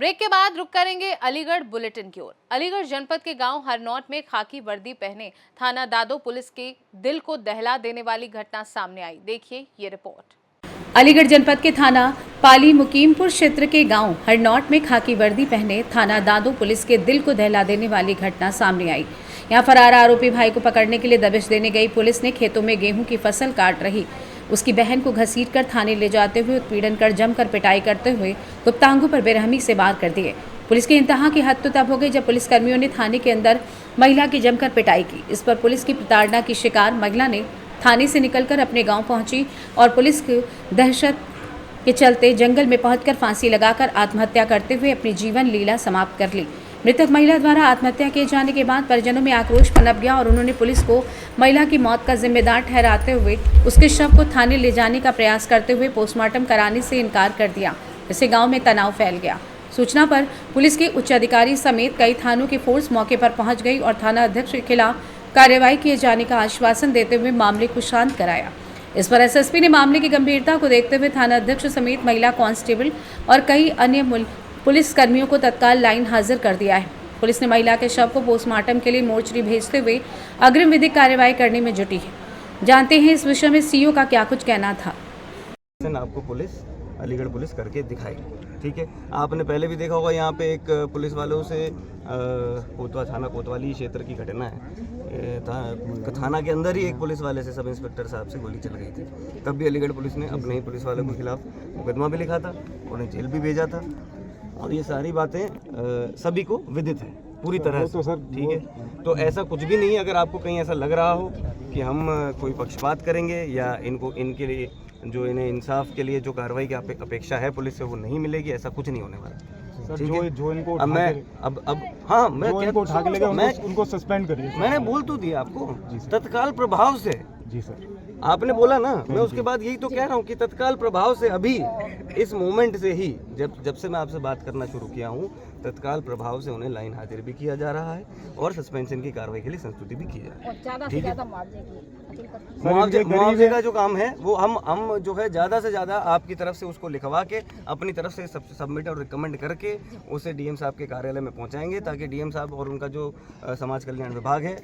Break के बाद रुक करेंगे अलीगढ़ बुलेटिन की ओर। अलीगढ़ जनपद के गांव हरनौत में खाकी वर्दी पहने थाना दादो पुलिस के दिल को दहला देने वाली घटना सामने आई। देखिए ये रिपोर्ट। अलीगढ़ जनपद के थाना पाली मुकीमपुर क्षेत्र के गांव हरनौत में खाकी वर्दी पहने थाना दादो पुलिस के दिल को दहला देने वाली घटना सामने आई। यहां फरार आरोपी भाई को पकड़ने के लिए दबिश देने गई पुलिस ने खेतों में गेहूं की फसल काट रही उसकी बहन को घसीटकर थाने ले जाते हुए उत्पीड़न कर जमकर पिटाई करते हुए गुप्तांगों पर बेरहमी से वार कर दिए। पुलिस की इंतहा की हद तो तब हो गई जब पुलिसकर्मियों ने थाने के अंदर महिला की जमकर पिटाई की। इस पर पुलिस की प्रताड़ना की शिकार महिला ने थाने से निकलकर अपने गांव पहुंची और पुलिस की दहशत के चलते जंगल में पहुंचकर फांसी लगाकर आत्महत्या करते हुए अपनी जीवन लीला समाप्त कर ली। मृतक महिला द्वारा आत्महत्या किए जाने के बाद परिजनों में आक्रोश पनप गया और उन्होंने पुलिस को महिला की मौत का जिम्मेदार ठहराते हुए उसके शव को थाने ले जाने का प्रयास करते हुए पोस्टमार्टम कराने से इनकार कर दिया। इससे गांव में तनाव फैल गया। सूचना पर पुलिस के उच्च अधिकारी समेत कई थानों की फोर्स मौके पर पहुंच गई और थाना अध्यक्ष के खिलाफ कार्रवाई किए जाने का आश्वासन देते हुए मामले को शांत कराया। इस पर एसएसपी ने मामले की गंभीरता को देखते हुए थाना अध्यक्ष समेत महिला कांस्टेबल और कई अन्य पुलिस कर्मियों को तत्काल लाइन हाजिर कर दिया है। पुलिस ने महिला के शव को पोस्टमार्टम के लिए मोर्चरी भेजते हुए अग्रिम विधिक कार्रवाई करने में जुटी है। जानते हैं इस विषय में सीओ का क्या कुछ कहना था। आपको पुलिस अलीगढ़ पुलिस करके दिखाएगी, ठीक है। आपने पहले भी देखा होगा यहाँ पे एक पुलिस वालों से कोतवा थाना कोतवाली क्षेत्र की घटना है। थाना के अंदर ही एक पुलिस वाले से सब इंस्पेक्टर साहब से गोली चल गई थी। तब भी अलीगढ़ पुलिस ने अपने ही पुलिस वालों के खिलाफ मुकदमा भी लिखा था, उन्हें जेल भी भेजा था। और ये सारी बातें सभी को विदित है पूरी तरह से, ठीक है। तो ऐसा कुछ भी नहीं है। अगर आपको कहीं ऐसा लग रहा हो कि हम कोई पक्षपात करेंगे या इनके लिए जो इन्हें इंसाफ के लिए जो कार्रवाई की अपेक्षा है पुलिस से वो नहीं मिलेगी, ऐसा कुछ नहीं होने वाला। जो इनको अब मैं उठा के लेगा उनको सस्पेंड करिए। मैंने बोल तो दिया आपको तत्काल प्रभाव से। जी सर, आपने बोला ना, मैं उसके बाद यही तो कह रहा हूँ कि तत्काल प्रभाव से अभी इस मोमेंट से ही जब से मैं आपसे बात करना शुरू किया हूँ, तत्काल प्रभाव से उन्हें लाइन हाजिर भी किया जा रहा है और सस्पेंशन की कार्रवाई के लिए संस्तुति भी की जा रही है। मुआवजे का जो काम है वो हम जो है ज़्यादा से ज़्यादा आपकी तरफ से उसको लिखवा के अपनी तरफ से सबमिट और रिकमेंड करके उसे डीएम साहब के कार्यालय में पहुँचाएंगे ताकि डीएम साहब और उनका जो समाज कल्याण विभाग है।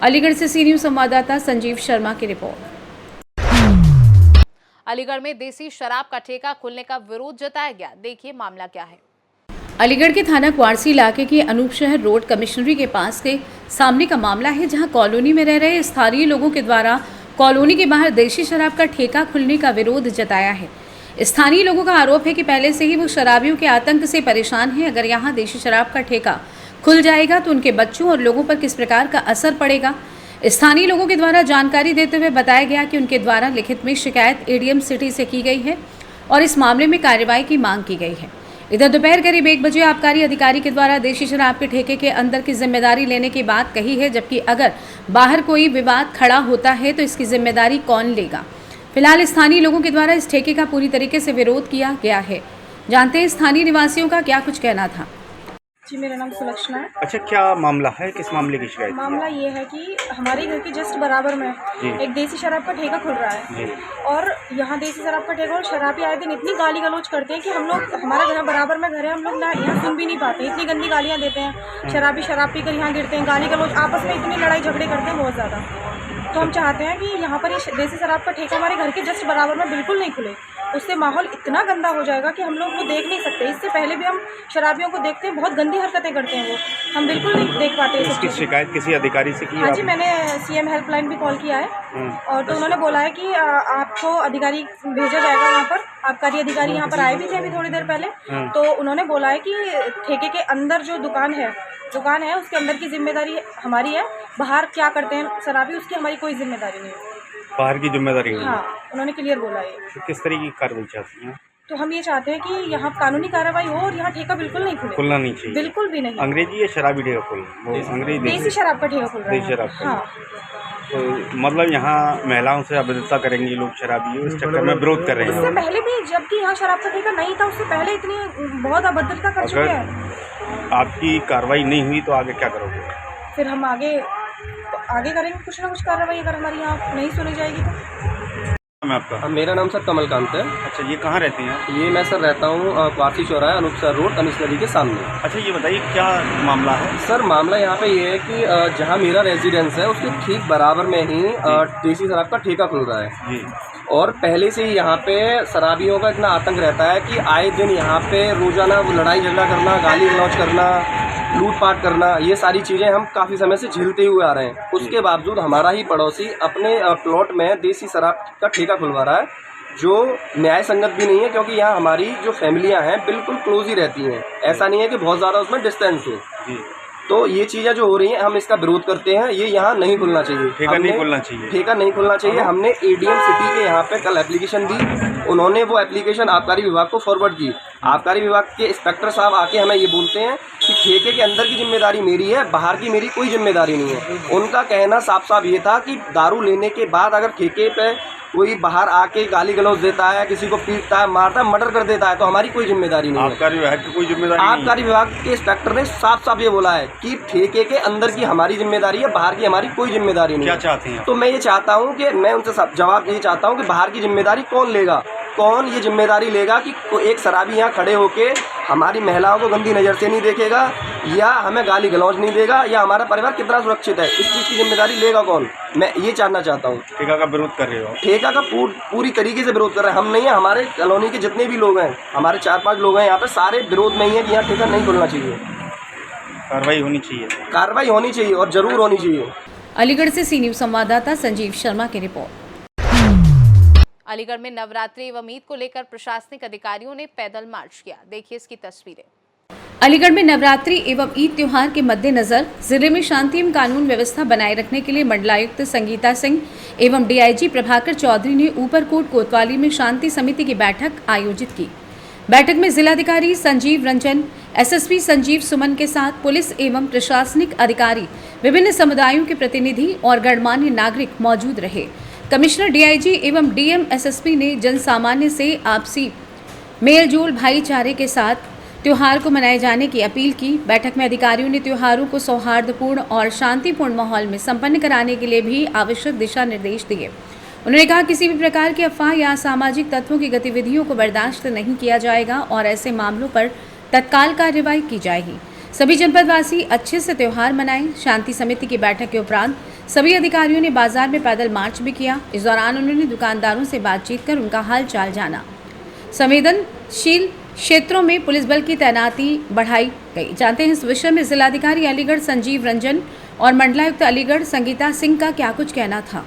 अलीगढ़ से सी न्यूज़ संवाददाता संजीव शर्मा की रिपोर्ट। अलीगढ़ में देसी शराब का ठेका खुलने का विरोध जताया गया। देखिए मामला क्या है। अलीगढ़ के थाना क्वारसी इलाके के अनूप शहर रोड कमिश्नरी के पास के सामने का मामला है, जहां कॉलोनी में रह रहे स्थानीय लोगों के द्वारा कॉलोनी के बाहर देशी शराब का ठेका खुलने का विरोध जताया है। स्थानीय लोगों का आरोप है कि पहले से ही वो शराबियों के आतंक से परेशान हैं। अगर यहाँ देशी शराब का ठेका खुल जाएगा तो उनके बच्चों और लोगों पर किस प्रकार का असर पड़ेगा। स्थानीय लोगों के द्वारा जानकारी देते हुए बताया गया कि उनके द्वारा लिखित में शिकायत एडीएम सिटी से की गई है और इस मामले में कार्रवाई की मांग की गई है। इधर दोपहर करीब 1 बजे आबकारी अधिकारी के द्वारा देशी शराब के ठेके के अंदर की जिम्मेदारी लेने की बात कही है, जबकि अगर बाहर कोई विवाद खड़ा होता है तो इसकी जिम्मेदारी कौन लेगा। फिलहाल स्थानीय लोगों के द्वारा इस ठेके का पूरी तरीके से विरोध किया गया है। जानते हैं स्थानीय निवासियों का क्या कुछ कहना था। जी, मेरा नाम सुलक्षणा है। अच्छा, क्या मामला है, किस मामले की शिकायत? मामला ये है कि हमारे घर के जस्ट बराबर में एक देसी शराब का ठेका खुल रहा है और यहाँ देसी शराब का ठेका और शराबी आए दिन इतनी गाली गलौज करते हैं कि हम लोग, हमारा घर बराबर में घर है, हम लोग ना यहाँ सुन भी नहीं पाते। इतनी गंदी गालियाँ देते हैं। शराबी शराब पीकर यहाँ गिरते हैं, गाली गलौज, आपस में इतनी लड़ाई झगड़े करते हैं बहुत ज़्यादा। तो हम चाहते हैं कि यहाँ पर ये देसी शराब का ठेका हमारे घर के जस्ट बराबर में बिल्कुल नहीं खुले। उससे माहौल इतना गंदा हो जाएगा कि हम लोग वो देख नहीं सकते। इससे पहले भी हम शराबियों को देखते हैं, बहुत गंदी हरकतें करते हैं वो, हम बिल्कुल नहीं देख पाते। इसकी शिकायत किसी अधिकारी से की? हाँ जी, मैंने सीएम हेल्पलाइन भी कॉल किया है और तो उन्होंने बोला है कि आपको अधिकारी भेजा जाएगा वहाँ पर। आबकारी अधिकारी यहाँ पर आए भी थे अभी थोड़ी देर पहले। तो उन्होंने बोला है कि ठेके के अंदर जो दुकान है उसके अंदर की जिम्मेदारी हमारी है। बाहर क्या करते हैं शराबी, उसकी हमारी कोई जिम्मेदारी नहीं है। बाहर की जिम्मेदारी है? हाँ, उन्होंने क्लियर बोला है। तो किस तरह की कार्रवाई चाहती हैं? तो हम ये चाहते हैं कि यहाँ कानूनी कार्रवाई हो और यहाँ ठेका बिल्कुल नहीं खुलना नहीं चाहिए, बिल्कुल भी नहीं। अंग्रेजी या शराबी ठेका खुल? अंग्रेजी देसी शराब का ठेका खुल रहा है। देसी शराब? हाँ। तो मतलब यहाँ महिलाओं से अभद्रता करेंगे लोग, शराबी इस चक्कर में विरोध कर रहे हैं। इससे पहले भी जबकि यहाँ शराब का ठेका नहीं था, उससे पहले इतनी बहुत अभद्रता कर चुके हैं। आपकी कार्रवाई नहीं हुई तो आगे क्या करोगे? फिर हम आगे करेंगे कुछ ना कुछ कार्रवाई, अगर हमारी यहाँ नहीं सुनी जाएगी तो। नाम है आपका? मेरा नाम सर कमलकांत है। अच्छा, ये कहाँ रहते हैं? ये मैं सर रहता हूँ वासी चौराहा अनूपसर रोड कनिष्क नदी के सामने। अच्छा, ये बताइए क्या मामला है? सर मामला यहाँ पे ये है कि जहाँ मेरा रेजिडेंस है उसके ठीक बराबर में ही देसी शराब का ठेका खुल रहा है जी। और पहले से ही यहाँ पे शराबियों का इतना आतंक रहता है कि आए दिन यहाँ पे रोजाना वो लड़ाई झगड़ा करना, गाली गलौज करना, लूटपाट करना, ये सारी चीज़ें हम काफ़ी समय से झेलते हुए आ रहे हैं। उसके बावजूद हमारा ही पड़ोसी अपने प्लॉट में देसी शराब का ठेका खुलवा रहा है, जो न्याय संगत भी नहीं है, क्योंकि यहाँ हमारी जो फैमिलियाँ हैं बिल्कुल क्लोज ही रहती हैं। ऐसा नहीं है कि बहुत ज़्यादा उसमें डिस्टेंस हो। जी। तो ये चीज़ें जो हो रही हैं हम इसका विरोध करते हैं। ये यहाँ नहीं खुलना चाहिए, ठेका नहीं खुलना चाहिए। ठेका नहीं खुलना चाहिए। हमने एडीएम सिटी के यहाँ पे कल एप्लीकेशन दी, उन्होंने वो एप्लीकेशन आबकारी विभाग को फॉरवर्ड की। आबकारी विभाग के इंस्पेक्टर साहब आके हमें ये बोलते हैं कि ठेके के अंदर की जिम्मेदारी मेरी है, बाहर की मेरी कोई जिम्मेदारी नहीं है। उनका कहना साफ साफ ये था कि दारू लेने के बाद अगर ठेके पे कोई बाहर आके गाली गलौज देता है, किसी को पीटता है, मारता है, मर्डर कर देता है, तो हमारी कोई जिम्मेदारी नहीं है। आबकारी विभाग की कोई जिम्मेदारी नहीं है। आबकारी विभाग के इंस्पेक्टर ने साफ साफ ये बोला है कि ठेके के अंदर की हमारी जिम्मेदारी है, बाहर की हमारी कोई जिम्मेदारी नहीं क्या है। चाहते हैं? तो मैं ये चाहता हूँ कि मैं उनसे जवाब यही चाहता हूँ कि बाहर की जिम्मेदारी कौन लेगा, कौन ये जिम्मेदारी लेगा कि एक शराबी यहाँ खड़े होके हमारी महिलाओं को गंदी नज़र से नहीं देखेगा, या हमें गाली गलौज नहीं देगा, या हमारा परिवार कितना सुरक्षित है, इस चीज़ की जिम्मेदारी लेगा कौन? मैं ये जानना चाहता हूँ। ठेका का विरोध कर रहे हो? ठेका का पूरी तरीके से विरोध कर रहे हैं। हम नहीं है, हमारे कॉलोनी के जितने भी लोग हैं, हमारे 4-5 लोग हैं यहाँ पे, सारे विरोध में ही है कि यहाँ ठेका नहीं खुलना चाहिए। कार्रवाई होनी चाहिए। कार्रवाई होनी चाहिए और ज़रूर होनी चाहिए। अलीगढ़ से सी न्यूज़ संवाददाता संजीव शर्मा की रिपोर्ट। अलीगढ़ में नवरात्रि एवं ईद को लेकर प्रशासनिक अधिकारियों ने पैदल मार्च किया। देखिए इसकी तस्वीरें। अलीगढ़ में नवरात्रि एवं ईद त्योहार के मद्देनजर जिले में शांति एवं कानून व्यवस्था बनाए रखने के लिए मंडलायुक्त संगीता सिंह एवं डीआईजी प्रभाकर चौधरी ने ऊपरकोट कोतवाली में शांति समिति की बैठक आयोजित की। बैठक में जिलाधिकारी संजीव रंजन, एसएसपी संजीव सुमन के साथ पुलिस एवं प्रशासनिक अधिकारी, विभिन्न समुदायों के प्रतिनिधि और गणमान्य नागरिक मौजूद रहे। कमिश्नर डीआईजी एवं डीएम एसएसपी ने जन सामान्य से आपसी मेलजोल भाईचारे के साथ त्योहार को मनाए जाने की अपील की। बैठक में अधिकारियों ने त्योहारों को सौहार्दपूर्ण और शांतिपूर्ण माहौल में संपन्न कराने के लिए भी आवश्यक दिशा निर्देश दिए। उन्होंने कहा किसी भी प्रकार की अफवाह या असामाजिक तत्वों की गतिविधियों को बर्दाश्त नहीं किया जाएगा और ऐसे मामलों पर तत्काल कार्रवाई की जाएगी। सभी जनपदवासी अच्छे से त्योहार मनाएं। शांति समिति की बैठक के उपरांत सभी अधिकारियों ने बाजार में पैदल मार्च भी किया। इस दौरान उन्होंने दुकानदारों से बातचीत कर उनका हाल चाल जाना। संवेदनशील क्षेत्रों में पुलिस बल की तैनाती बढ़ाई गई। जानते हैं इस विषय में जिलाधिकारी अलीगढ़ संजीव रंजन और मंडलायुक्त अलीगढ़ संगीता सिंह का क्या कुछ कहना था।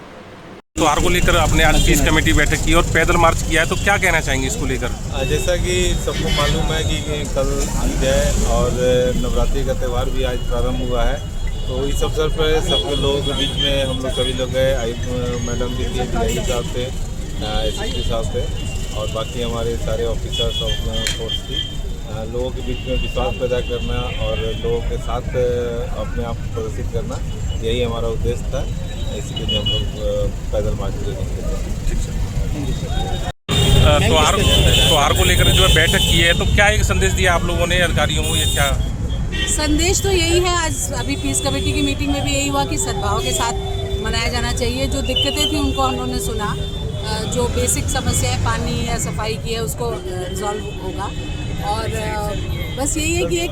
त्योहार को लेकर आपने आज की कमेटी बैठक की और पैदल मार्च किया है, तो क्या कहना चाहेंगे इसको लेकर? जैसा कि सबको मालूम है कि कल ईद है और नवरात्रि का त्यौहार भी आज प्रारंभ हुआ है, तो इस अवसर पर सबके लोगों के बीच में हम लोग सभी लोग गए। मैडम भी थी, डीआईजी साहब थे, एसएसपी साहब थे और बाकी हमारे सारे ऑफिसर्स ऑफ फोर्स थी। लोगों के बीच में विश्वास पैदा करना और लोगों के साथ अपने आप को प्रदर्शित करना, यही हमारा उद्देश्य था। इसीलिए हम लोग पैदल मार्च त्योहार को लेकर जो है बैठक की है, तो क्या एक संदेश दिया आप लोगों ने अधिकारियों को? ये क्या संदेश तो यही है, आज अभी पीस कमेटी की मीटिंग में भी यही हुआ कि सद्भाव के साथ मनाया जाना चाहिए। जो दिक्कतें थी उनको हम लोगों ने सुना, जो बेसिक समस्या है पानी या सफाई की है उसको रिजॉल्व होगा। और बस यही है कि एक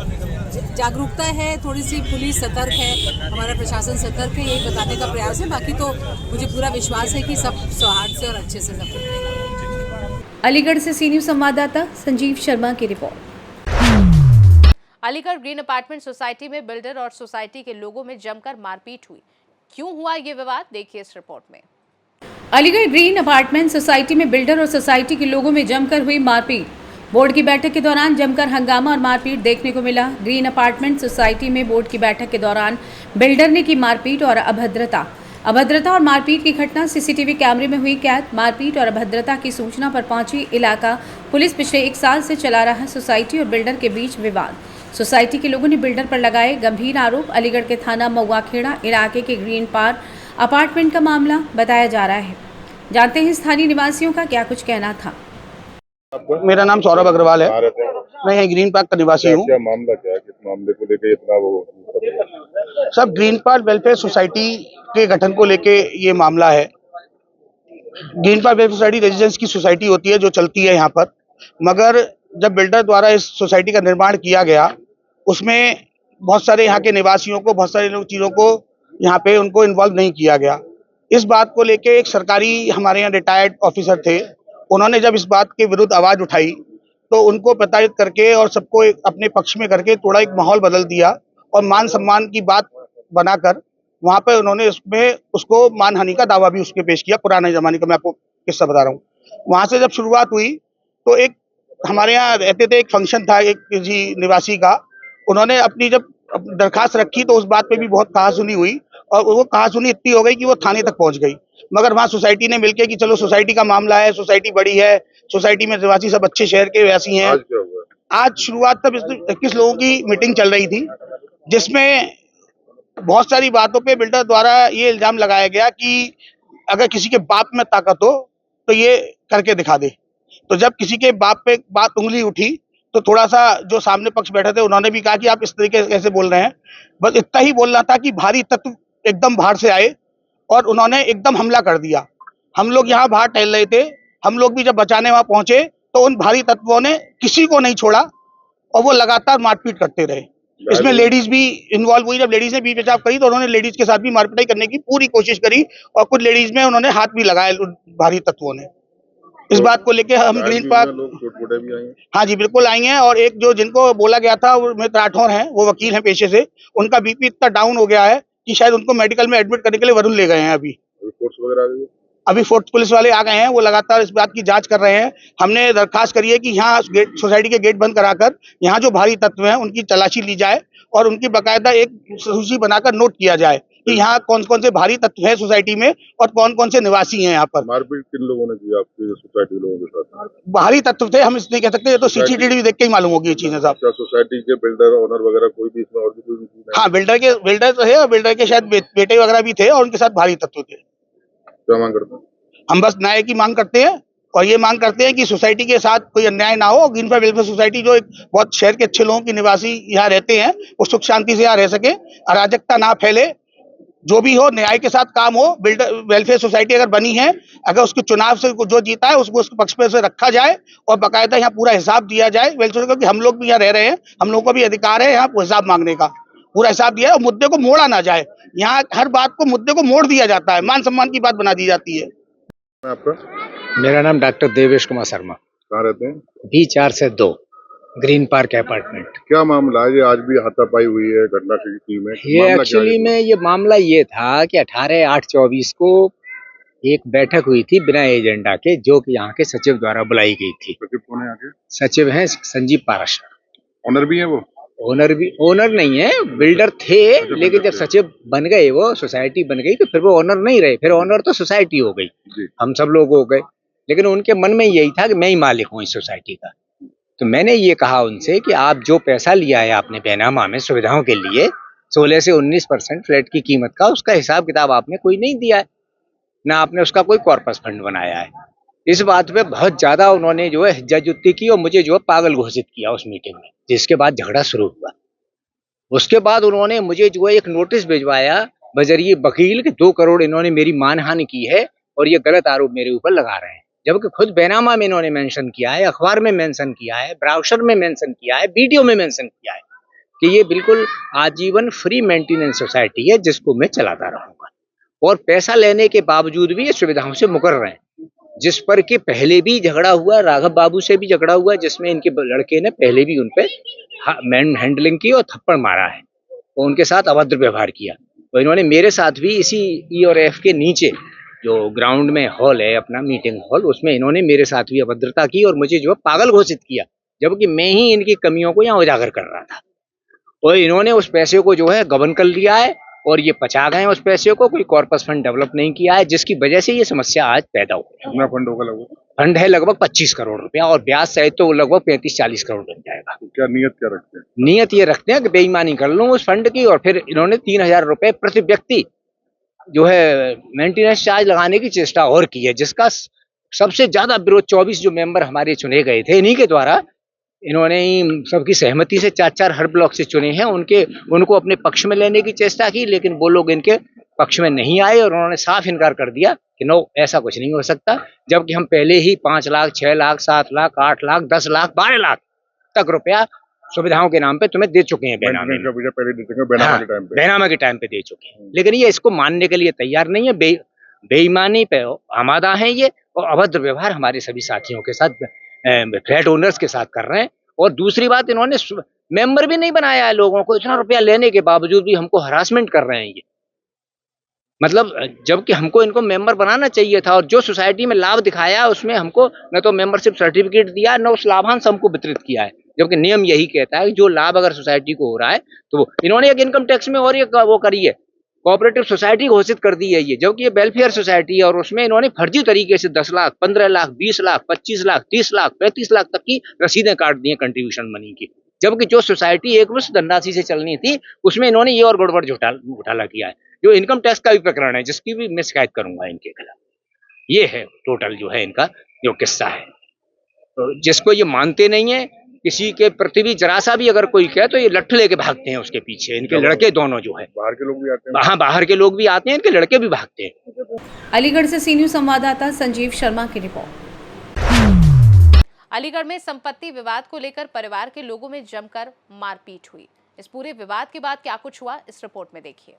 जागरूकता है, थोड़ी सी पुलिस सतर्क है, हमारा प्रशासन सतर्क है, यही बताने का प्रयास है। बाकी तो मुझे पूरा विश्वास है कि सब सौहार्द से और अच्छे से सब करेगा। अलीगढ़ से सी न्यूज़ संवाददाता संजीव शर्मा की report. Aligarh green apartment society में बिल्डर और सोसाइटी के लोगों में जमकर मारपीट हुई। क्यों हुआ ये विवाद, देखिए इस रिपोर्ट में। अलीगढ़ ग्रीन अपार्टमेंट सोसाइटी में बिल्डर और सोसाइटी के लोगों में जमकर हुई मारपीट। बोर्ड की बैठक के दौरान जमकर हंगामा और मारपीट देखने को मिला। ग्रीन अपार्टमेंट सोसाइटी में बोर्ड की बैठक के दौरान बिल्डर ने की मारपीट और अभद्रता और मारपीट की घटना सीसीटीवी कैमरे में हुई कैद। मारपीट और अभद्रता की सूचना पर पहुंची इलाका पुलिस। पिछले 1 साल से चला रहा सोसाइटी और बिल्डर के बीच विवाद। सोसाइटी के लोगों ने बिल्डर पर लगाए गंभीर आरोप। अलीगढ़ के थाना मऊआखेड़ा इलाके के ग्रीन पार्क अपार्टमेंट का मामला बताया जा रहा है। जानते हैं स्थानीय निवासियों का क्या कुछ कहना था। मेरा नाम सौरभ अग्रवाल है, मैं यहाँ ग्रीन पार्क का निवासी हूँ। क्या मामला क्या है, किस मामले को लेकर इतना वो सब ग्रीन पार्क वेलफेयर सोसाइटी के गठन को लेके ये मामला है। Green park welfare society residence की सोसाइटी होती है जो चलती है यहाँ पर, मगर जब बिल्डर द्वारा इस सोसाइटी का निर्माण किया गया उसमें बहुत सारे यहाँ के निवासियों को, बहुत सारे चीज़ों को यहाँ पे उनको इन्वॉल्व नहीं किया गया। इस बात को लेके एक सरकारी हमारे यहाँ रिटायर्ड ऑफिसर थे, उन्होंने जब इस बात के विरुद्ध आवाज उठाई तो उनको प्रताड़ित करके और सबको अपने पक्ष में करके थोड़ा एक माहौल बदल दिया और मान सम्मान की बात बनाकर वहां पे उन्होंने उसको मानहानि का दावा भी उसके पेश किया। पुराने जमाने का मैं आपको किस्सा बता रहा हूँ। वहां से जब शुरुआत हुई तो एक हमारे यहाँ रहते थे, एक फंक्शन था एक जी निवासी का, उन्होंने अपनी जब दरखास्त रखी तो उस बात पे भी बहुत कहासुनी हुई और वो कहासुनी इतनी हो गई कि वो थाने तक पहुंच गई। मगर वहां सोसाइटी ने मिलकर कि चलो सोसाइटी का मामला है, सोसाइटी बड़ी है, सोसाइटी में निवासी सब अच्छे शहर के वैसी हैं। आज शुरुआत तब 21 लोगों की मीटिंग चल रही थी जिसमें बहुत सारी बातों पे बिल्डर द्वारा ये इल्जाम लगाया गया कि अगर किसी के बाप में ताकत हो तो ये करके दिखा दे। तो जब किसी के बाप पे बात उंगली उठी तो थोड़ा सा जो सामने पक्ष बैठे थे उन्होंने भी कहा कि आप इस तरीके से कैसे बोल रहे हैं। बस इतना ही बोलना था कि भारी तत्व एकदम बाहर से आए और उन्होंने एकदम हमला कर दिया। हम लोग यहाँ बाहर टहल रहे थे, हम लोग भी जब बचाने वहां पहुंचे तो उन भारी तत्वों ने किसी को नहीं छोड़ा और वो लगातार मारपीट करते रहे। इसमें लेडीज भी इन्वॉल्व हुई। जब लेडीज ने बीच बचाव करी तो उन्होंने लेडीज के साथ भी मारपीटाई करने की पूरी कोशिश करी और कुछ लेडीज में उन्होंने हाथ भी लगाए भारी तत्वों ने। इस बात को लेके हम ग्रीन पार्क, हाँ जी बिल्कुल आई हैं। और एक जो जिनको बोला गया था वो मित्र राठौर हैं, वो वकील हैं पेशे से, उनका बीपी इतना डाउन हो गया है कि शायद उनको मेडिकल में एडमिट करने के लिए वरुण ले गए हैं। अभी फोर्स पुलिस वाले आ गए हैं, वो लगातार इस बात की जांच कर रहे हैं। हमने दरखास्त करी है कि यहाँ सोसाइटी के गेट बंद कराकर यहाँ जो भारी तत्व हैं उनकी तलाशी ली जाए और उनकी बाकायदा एक सूची बनाकर नोट किया जाए कि यहाँ कौन कौन से भारी तत्व हैं सोसाइटी में और कौन कौन से निवासी हैं यहाँ पर। मारपीट किन लोगों ने की आपकी सोसाइटी के लोगों के साथ? भारी तत्व थे, हम इसलिए कह सकते हैं, तो सीसीटीवी देख के ही मालूम होगी ये चीजें साहब। क्या सोसाइटी के बिल्डर ओनर वगैरह कोई भी इसमें और भी कोई? हाँ बिल्डर तो है और बिल्डर के शायद बेटे वगैरह भी थे और उनके साथ भारी तत्व थे। क्या मांग करते हैं? हम बस न्याय की मांग करते हैं और ये मांग करते हैं कि सोसाइटी के साथ कोई अन्याय ना हो। ग्रीन पार्क वेलफेयर सोसाइटी जो एक बहुत शहर के अच्छे लोगों की निवासी यहाँ रहते हैं वो सुख शांति से यहाँ रह सके, अराजकता ना फैले, जो भी हो न्याय के साथ काम हो। बिल्डर वेलफेयर सोसाइटी अगर बनी है, अगर उसके चुनाव से जो जीता है उसको उसके पक्ष पे से रखा जाए और बाकायदा यहाँ पूरा हिसाब दिया जाए वेलफेयर, क्योंकि हम लोग भी यहाँ रह रहे हैं, हम लोगों को भी अधिकार है यहाँ हिसाब मांगने का। पूरा हिसाब दिया और मुद्दे को मोड़ा ना जाए। यहाँ हर बात को मुद्दे को मोड़ दिया जाता है, मान सम्मान की बात बना दी जाती है। आपका? मेरा नाम डॉक्टर देवेश कुमार शर्मा। कहाँ रहते हैं? B4 से 2 ग्रीन पार्क अपार्टमेंट। क्या मामला है? आज भी हाथापाई हुई है घटना में? ये एक्चुअली में ये मामला ये था कि 18/8/24 को एक बैठक हुई थी बिना एजेंडा के, जो कि यहाँ के सचिव द्वारा बुलाई गई थी। सचिव कौन है यहाँ के? सचिव हैं संजीव पारस। ओनर भी है वो? ओनर नहीं है, बिल्डर थे, लेकिन जब सचिव बन गए, वो सोसाइटी बन गई, तो फिर वो ओनर नहीं रहे, फिर ओनर तो सोसाइटी हो गई, हम सब लोग हो गए। लेकिन उनके मन में यही था कि मैं ही मालिक हूँ इस सोसाइटी का। तो मैंने ये कहा उनसे कि आप जो पैसा लिया है आपने बेनामा में सुविधाओं के लिए 16 से 19% फ्लैट की कीमत का, उसका हिसाब किताब आपने कोई नहीं दिया है, ना आपने उसका कोई कॉर्पस फंड बनाया है। इस बात पे बहुत ज्यादा उन्होंने जो है हिज्जा-जुत्ती की और मुझे जो है पागल घोषित किया उस मीटिंग में, जिसके बाद झगड़ा शुरू हुआ। उसके बाद उन्होंने मुझे जो है एक नोटिस भिजवाया बजरिए वकील के 2 करोड़ इन्होंने मेरी मानहानि की है और ये गलत आरोप मेरे ऊपर लगा रहे हैं, जबकि खुद बेनामा में इन्होंने मेंशन किया है, अखबार में मेंशन किया है, ब्राउशर में मेंशन किया है, वीडियो में मेंशन किया है कि ये बिल्कुल आजीवन फ्री मेंटेनेंस सोसाइटी है जिसको मैं चलाता रहूंगा, और पैसा लेने के बावजूद भी ये सुविधाओं से मुकर रहे हैं। जिस पर कि पहले भी झगड़ा हुआ, राघव बाबू से भी झगड़ा हुआ, जिसमें इनके लड़के ने पहले भी उनपे मैन हैंडलिंग की और थप्पड़ मारा है और उनके साथ अभद्र व्यवहार किया। तो इन्होंने मेरे साथ भी इसी E और F के नीचे जो ग्राउंड में हॉल है अपना मीटिंग हॉल, उसमें इन्होंने मेरे साथ भी अभद्रता की और मुझे जो पागल घोषित किया, जबकि मैं ही इनकी कमियों को यहाँ उजागर कर रहा था। और इन्होंने उस पैसे को जो है गबन कर लिया है और ये पचा गए उस पैसे को, कोई कॉर्पस फंड डेवलप नहीं किया है, जिसकी वजह से ये समस्या आज पैदा हो गई। कितना फंड होगा लगभग? फंड है लगभग 25 करोड़ रुपया और ब्याज सहित तो लगभग 35-40 करोड़ बन जाएगा। तो क्या नियत क्या रखते हैं? नियत ये रखते हैं कि बेईमानी कर लूं उस फंड की, और फिर इन्होंने 3000 रुपए प्रति व्यक्ति जो है मेंटेनेंस चार्ज लगाने की चेष्टा और की है, जिसका सबसे ज्यादा विरोध 24 जो मेंबर हमारे चुने गए थे इन्हीं के द्वारा, इन्होंने सबकी सहमति से 4-4 हर ब्लॉक से चुने हैं, उनको अपने पक्ष में लेने की चेष्टा की, लेकिन वो लोग इनके पक्ष में नहीं आए और उन्होंने साफ इनकार कर दिया कि नो, ऐसा कुछ नहीं हो सकता, जबकि हम पहले ही 5 लाख, 6 लाख, 7 लाख, 8 लाख, 10 लाख, 12 लाख तक रुपया सुविधाओं के नाम पे तुम्हें दे चुके हैं बेनामे में। पहले दे चुके हैं बेनामा के टाइम पे। बेनामा के टाइम पे दे चुके हैं, लेकिन ये इसको मानने के लिए तैयार नहीं है। बेईमानी पे आमादा है ये, और अभद्र व्यवहार हमारे सभी साथियों के साथ, फ्लैट ओनर्स के साथ कर रहे हैं। और दूसरी बात, इन्होंने मेंबर भी नहीं बनाया है लोगों को, इतना रुपया लेने के बावजूद भी हमको हरासमेंट कर रहे हैं ये। मतलब जबकि हमको इनको मेंबर बनाना चाहिए था, और जो सोसाइटी में लाभ दिखाया उसमें हमको न तो मेंबरशिप सर्टिफिकेट दिया, न उस लाभांश हमको वितरित किया है, जबकि नियम यही कहता है कि जो लाभ अगर सोसाइटी को हो रहा है तो इन्होंने एक इनकम टैक्स में और ये वो करी है, कोऑपरेटिव सोसाइटी घोषित कर दी है ये, जबकि ये वेलफेयर सोसाइटी है, और उसमें इन्होंने फर्जी तरीके से 10 लाख, 15 लाख, 20 लाख, 25 लाख, 30 लाख, 35 लाख तक की रसीदें काट दी हैं कंट्रीब्यूशन मनी की, जबकि जो सोसाइटी एक वर्ष धनराशि से चलनी थी उसमें इन्होंने ये और गड़बड़ घोटाला किया है, जो इनकम टैक्स का भी प्रकरण है, जिसकी भी मैं शिकायत करूंगा इनके खिलाफ। ये है टोटल जो है इनका जो किस्सा है। तो जिसको ये मानते नहीं है, किसी के प्रति भी जरा सा भी अगर कोई कहे तो ये लट्ठ लेके भागते हैं उसके पीछे। इनके लड़के दोनों जो है, बाहर के लोग भी आते हैं। हाँ, बाहर के लोग भी आते हैं, इनके लड़के भी भागते हैं। अलीगढ़ से सी न्यूज़ संवाददाता संजीव शर्मा की रिपोर्ट। अलीगढ़ में संपत्ति विवाद को लेकर परिवार के लोगों में जमकर मारपीट हुई। इस पूरे विवाद के बाद क्या कुछ हुआ, इस रिपोर्ट में देखिए।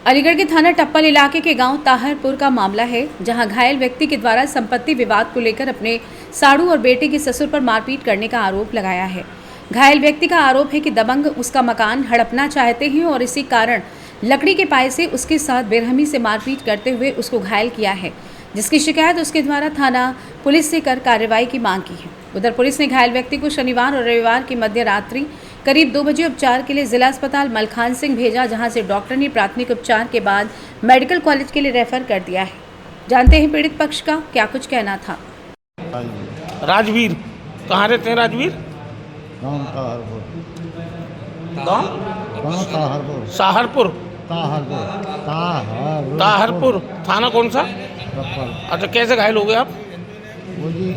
अलीगढ़ के थाना टप्पल इलाके के गांव ताहरपुर का मामला है, जहां घायल व्यक्ति के द्वारा संपत्ति विवाद को लेकर अपने साड़ू और बेटे के ससुर पर मारपीट करने का आरोप लगाया है। घायल व्यक्ति का आरोप है कि दबंग उसका मकान हड़पना चाहते हैं और इसी कारण लकड़ी के पाए से उसके साथ बेरहमी से मारपीट करते हुए उसको घायल किया है, जिसकी शिकायत उसके द्वारा थाना पुलिस से कर कार्रवाई की मांग की है। उधर पुलिस ने घायल व्यक्ति को शनिवार और रविवार की मध्य रात्रि करीब 2 बजे उपचार के लिए जिला अस्पताल मलखान सिंह भेजा, जहां से डॉक्टर ने प्राथमिक उपचार के बाद मेडिकल कॉलेज के लिए रेफर कर दिया है। जानते हैं पीड़ित पक्ष का क्या कुछ कहना था। राजवीर, कहाँ रहते हैं राजवीर? साहरपुर। ताहरपुर थाना कौन सा? अच्छा, कैसे घायल हो गए आप? वो जी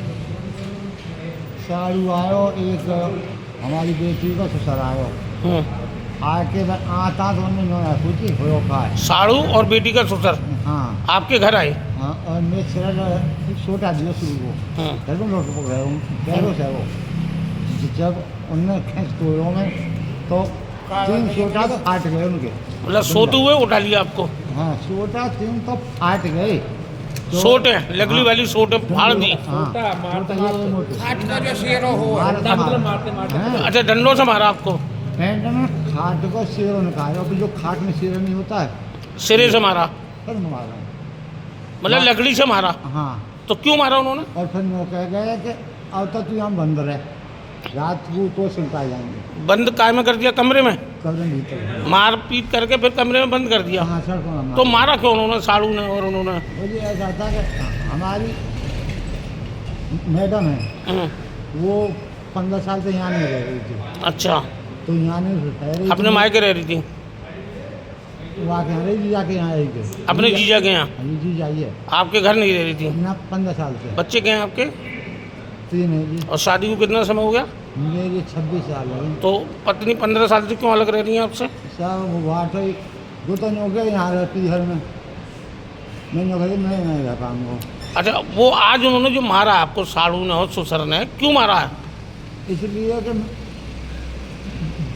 साड़ू आयो, एक हमारी बेटी को ससुर आयो, आके आता तो उन्होंने कुछ हो पाए। साड़ू और बेटी का ससुर? हाँ। आपके घर आए? हाँ, और मैं छोटा दिया शुरू को पैरों से वो जब उनने खींच तोड़ों में तो 3 छोटा तो फाट गए उनके। मतलब सोते हुए उठा लिया आपको? हाँ, छोटा 3 तो फाट गए। सोट है, लगली वाली सोट है, फाड़ दी। अच्छा, डंडों से मारा आपको? खाट को शेरों ने कहा, जो खाट में शेर नहीं होता है, सिरे से मारा? मारा, मतलब लकड़ी से मारा? हाँ। तो क्यों मारा उन्होंने? और फिर वो कह गए कि अब तक तू यहाँ बंद रहे, रात को तो सुनता जाएंगे। बंद काय में कर दिया? कमरे में? कमरे में भीतर मार पीट करके फिर कमरे में बंद कर दिया? हाँ सर। तो मारा क्यों उन्होंने, साड़ू ने और उन्होंने? मुझे ऐसा था कि हमारी मैडम है, वो 15 साल से यहाँ नहीं रह रही थी। अच्छा। तो यहाँ नहीं रह रही, अपने मायके रह रही थी? वो आके यहाँ रही, जीजा के यहाँ रही थी। अपने जीजा के यहाँ? जीजा है। आपके घर नहीं रह रही थी? ना, 15 साल से। बच्चे क्या हैं आपके? 3 है जी। और शादी को कितना समय हो गया? मेरी 26 साल है। तो पत्नी 15 साल से क्यों अलग रह रही है आपसे? सर वो बात है, 2 तो नहीं हो गए यहाँ रहती घर में, मैं नहीं रह पाऊँगा। अच्छा, वो आज उन्होंने जो मारा आपको, साड़ू ने और ससुर ने, क्यों मारा है? इसलिए कि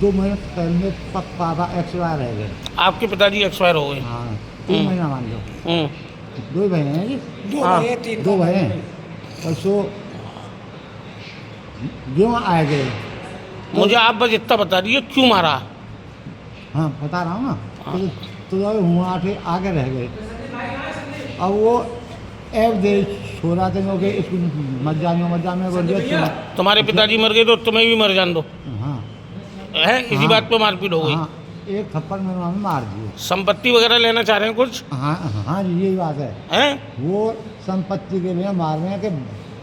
2 महीने पहले पापा एक्सपायर रह गए। आपके पिताजी एक्सपायर हो गए? हाँ, 3 महीना मान लो। 2 भाई हैं जी। 2 भाई हैं, और सो क्यों आ गए? मुझे आप बस इतना बता दीजिए क्यों मारा? हाँ, बता रहा हूँ ना। तो हुआ आगे रह गए। अब वो ऐप दे छोड़ा थे लोग, इसको मत जाने बोल दिया। तुम्हारे पिताजी मर गए तो तुम्हें भी मर जान दो? हाँ। है, इसी बात पे मारपीट हो गई? हाँ, एक थप्पड़ मेरे माँ मार दिए। संपत्ति वगैरह लेना चाह रहे हैं कुछ? हाँ जी, यही बात है। वो संपत्ति के लिए मार रहे हैं कि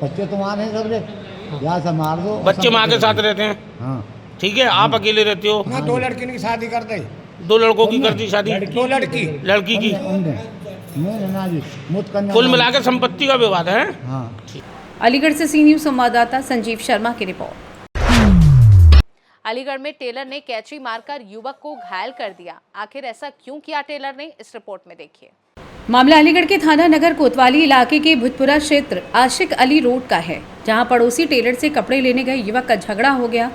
बच्चे तुम्हारे हैं सबसे, या से मार दो। बच्चे माँ के साथ रहते हैं? हाँ। ठीक है, आप अकेले रहते हो? मैं 2 लड़कियों की शादी कर दी। 2 लड़कों की कर दी शादी? 2 लड़की की? ना जी, कुल मिलाकर संपत्ति का विवाद है। हाँ। अलीगढ़ से सी न्यूज़ संवाददाता संजीव शर्मा की रिपोर्ट। अलीगढ़ में टेलर ने कैंची मारकर युवक को घायल कर दिया। आखिर ऐसा क्यों किया टेलर ने, इस रिपोर्ट में देखिए। मामला अलीगढ़ के थाना नगर कोतवाली इलाके के भूतपुरा क्षेत्र आशिक अली रोड का है, जहां पड़ोसी टेलर से कपड़े लेने गए युवक का झगड़ा हो गया।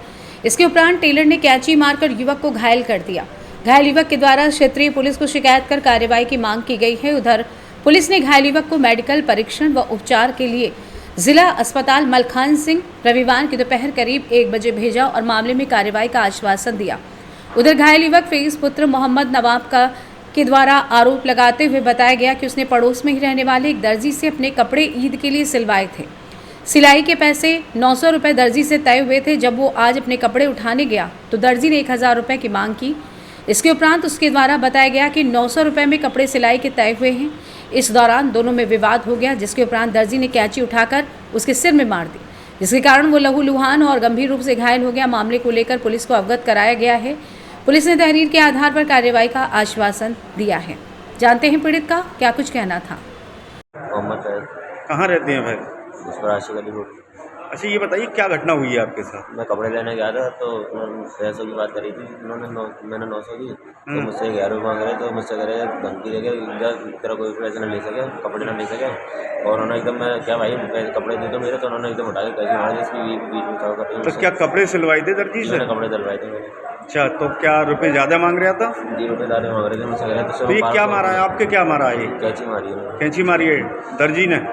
इसके उपरांत टेलर ने कैंची मारकर युवक को घायल कर दिया। घायल युवक के द्वारा क्षेत्रीय पुलिस को शिकायत कर कार्रवाई की मांग की गई है। उधर पुलिस ने घायल युवक को मेडिकल परीक्षण व उपचार के लिए जिला अस्पताल मलखान सिंह रविवार की दोपहर करीब 1 बजे भेजा और मामले में कार्रवाई का आश्वासन दिया। उधर घायल युवक फैज पुत्र मोहम्मद नवाब के द्वारा आरोप लगाते हुए बताया गया कि उसने पड़ोस में ही रहने वाले एक दर्जी से अपने कपड़े ईद के लिए सिलवाए थे। सिलाई के पैसे 900 रुपये दर्जी से तय हुए थे। जब वो आज अपने कपड़े उठाने गया तो दर्जी ने 1000 रुपये की मांग की। इसके उपरांत उसके द्वारा बताया गया कि 900 रुपये में कपड़े सिलाई के तय हुए हैं। इस दौरान दोनों में विवाद हो गया, जिसके उपरांत दर्जी ने कैंची उठाकर उसके सिर में मार दी, जिसके कारण वो लहूलुहान और गंभीर रूप से घायल हो गया। मामले को लेकर पुलिस को अवगत कराया गया है। पुलिस ने तहरीर के आधार पर कार्रवाई का आश्वासन दिया है। जानते हैं पीड़ित का क्या कुछ कहना था। कहाँ रहते हैं भाई? अच्छा, ये बताइए क्या घटना हुई है आपके साथ? मैं कपड़े लेने गया था तो पैसों की बात करी थी उन्होंने। मैंने 900 दी तो मुझसे 11 मांग रहे, तो मुझसे कह रहे धमकी दे के तेरा कोई पैसे ना ले सके, कपड़े ना ले सके। और उन्होंने एकदम, मैं क्या भाई कपड़े दे दो मेरे, तो उन्होंने एकदम उठा के कैसे मार दी इसकी बीच में चाव कर। तो क्या कपड़े सिलवाए थे दर्जी से? मैंने कपड़े दिलवाए थे मेरे। अच्छा, तो क्या रुपए ज़्यादा मांग रहा था? जी, रुपये ज़्यादा मांग रहे थे मुझसे कह रहे। तो ये क्या मारा है आपके? क्या मारा है? कैंची मारी है। कैंची मारी है दर्जी ने?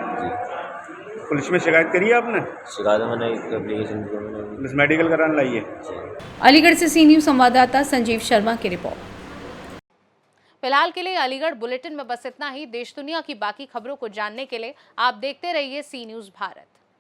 पुलिस में शिकायत करी है आपने? शिकायत मैंने एप्लीकेशन दी मैंने। पुलिस मेडिकल कराने लाई है। अलीगढ़ से सी न्यूज़ संवाददाता संजीव शर्मा की रिपोर्ट। फिलहाल के लिए अलीगढ़ बुलेटिन में बस इतना ही। देश दुनिया की बाकी खबरों को जानने के लिए आप देखते रहिए सी न्यूज़ भारत।